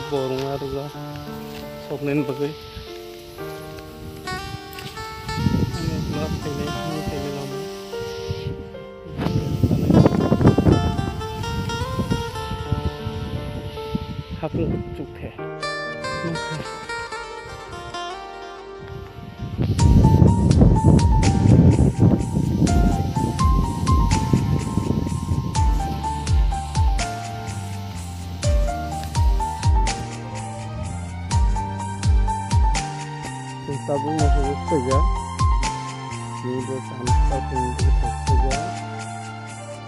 borong aruga soknen bagai ini gelap ini lama hakun cukhe Tabu masuk saja, ini bersampai tinggi saja,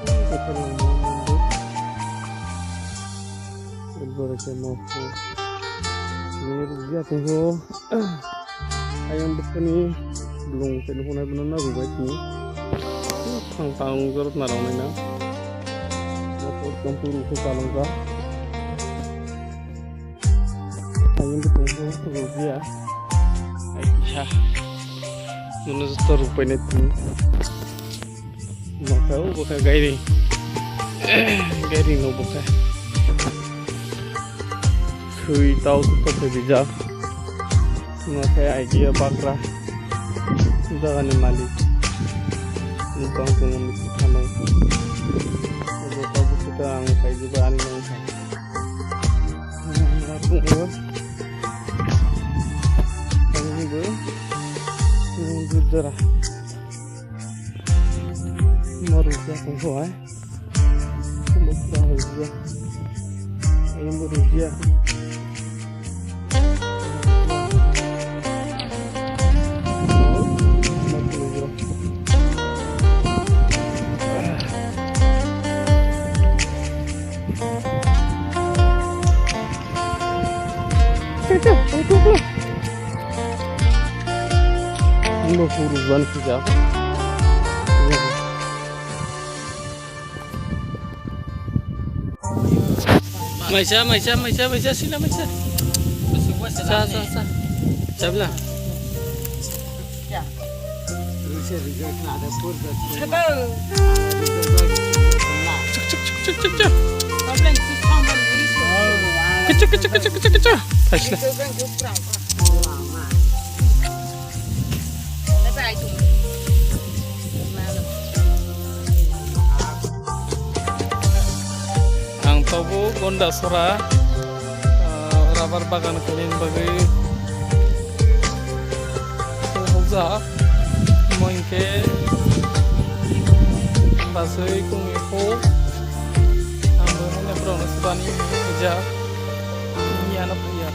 kita mundur, berbagai macam, ini rupiah tunggu, ayam begini belum teleponnya benar rupiah ini, tang garut narang mana, motor campur ke kalangka, ayam betunggu rupiah. Ya, menurut terupanya itu, makanya bukan gairing no bukan, kui tahu tuh berbeda, makanya idea bakra, sudah kan malik, numpang dengan kita kalau tahu kita angkai juga aneh angkai, Jujur marusia tunggu marusia ayam marusia Ini urusan saja. Maisha, sila Maisha. Sa. Sabla. Ya. Cuk. Taşla. Ang tabu gonda sora rabar bagan kelin bagai hoza moinke basoi kungipo ambo ne prono subani ja ini anak ya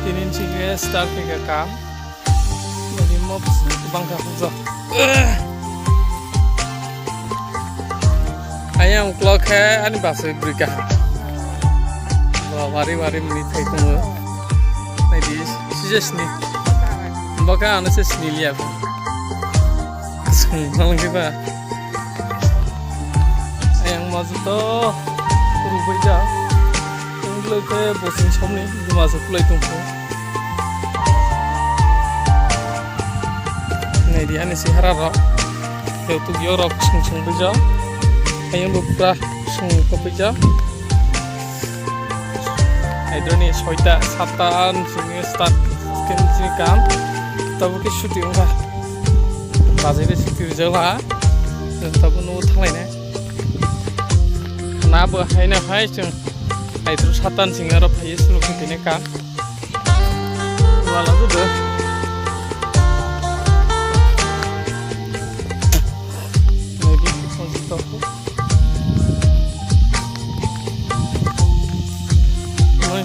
tinin sih start ke kam bagi mob bangka hoza ayam clock है अनि बासै ब्रिका वारी minute Thai तुङो नाइदि सिजेसनि बका आनसे स्निलिया संलांगैबा ayam majuto रुबैजा इंग्लोके Bassein समनि गुमासो खुलाय तुंखो नाइदि आनसे हारा र हेतु यो रक संसं बैजा ayam beberapa kepeja, itu nih soita satan sini start sini kan, tapi ke syuting lah, pas ini syuting jalan, tapi nu thalai nih, kenapa hai nih hai ceng, itu satan sini arab hai suruh ini kan, lalu tuh deh.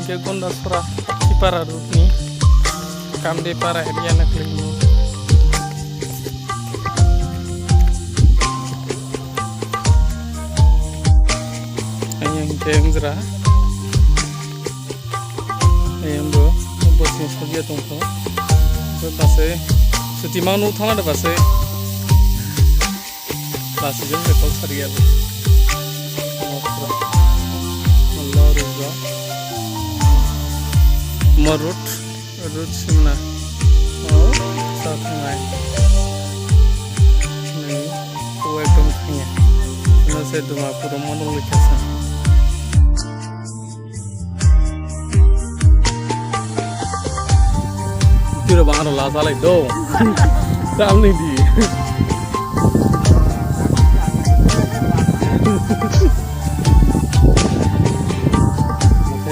Ke gonda sora ipara rukni kamde para area nak lagi ayam tenzra ayam bo bosin sabia tungko base suti manu thana da base jam betul sariya Marut simna, oh, satungai, nih, kue tungkanya, nasi duma pura manul dikasih. Kira bang lah salah itu. Tam nih di.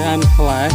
An kelai.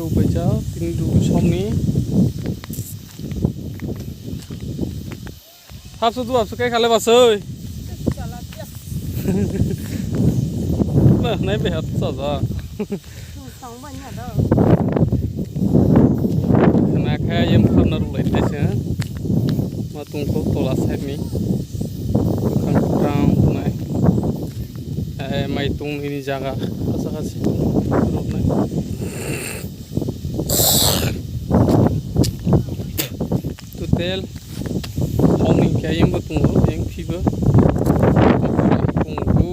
Baca tindu somni hapsu kayak kale basoi nah naik behat saja kena kayak yang pernah rulai desa matungku tola side ni bukan kurang naik maitung ini jaga kasih naik tutel homing kayak yang betul yang fiber tunggu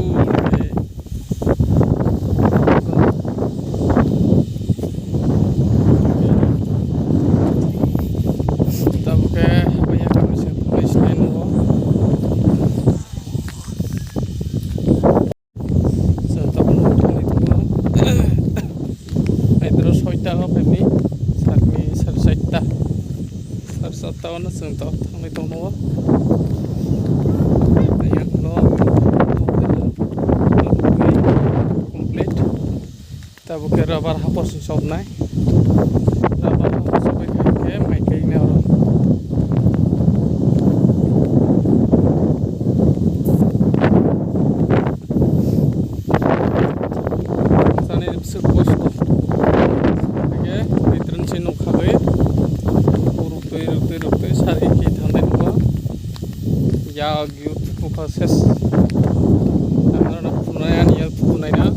kita buka banyak kami tulis lain serta penutup itu terus hoita apa ini tahun sentuh tahun itu mau yang lo komplit tapi kira bar hapus sob naik bar hapus sampai kayak mai kayak ini orang sana sepos tuh oke ditren sini kabe rupi sari ki thande ko ya gyut proses ana punayan ya punayna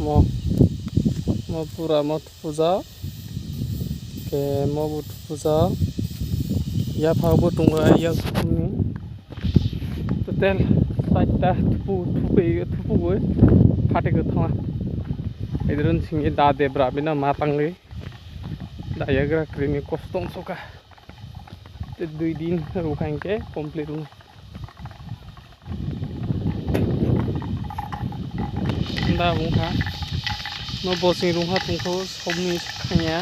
mo pura mot puja ke mo but puja ya phabu tunga ya ni total saita thupu gue phate ko thama idron singe da debra bina matangli Dayagra krimi kostong suka. 2 दिन रुकाएंगे complete room दा मुखा न बसिं रुहा तुमको सबनि खाया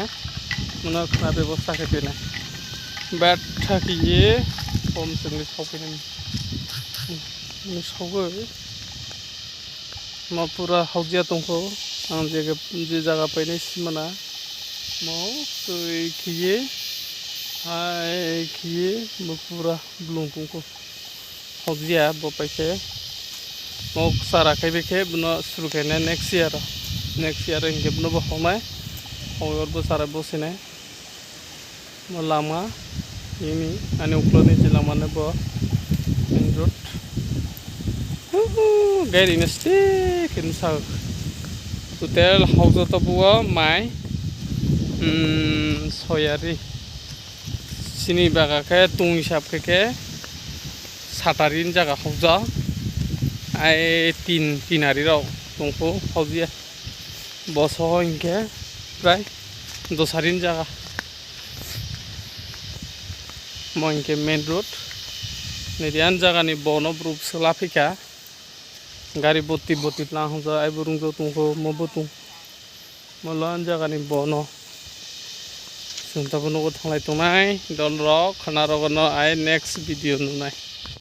मन खना व्यवस्था खेतेना bat थाकिए कम जोंनि सफैनो सौगो म पूरा हौजिया तुमको आं जे जागा पैने सिमना म खिए हाय खिए पूरा ब्लुं तुमको हौजिया बपाइसे म सारा खाइबेखे बनो सुरु खायना नेक्स्ट ईयर इनके बनो बहमाय और सारा बसिनाय म Lama ini ane ukloni jilang mana bo main road gairi nesti kinsa hotel house to buo mai soyari sini baga ke tung hisab ke satarin jaga hauja ai tin hari rau tungko haujia boso inke prai dosarin jaga Moinke main road, nedian jaga ni bono berup selapika, gari boti lang za ai burung jo tungko mo botung, molan jaga ni bono, जों दाबो न'आव थांलाय दंनाय दल रक खाना रगनो आइ next video नुनाय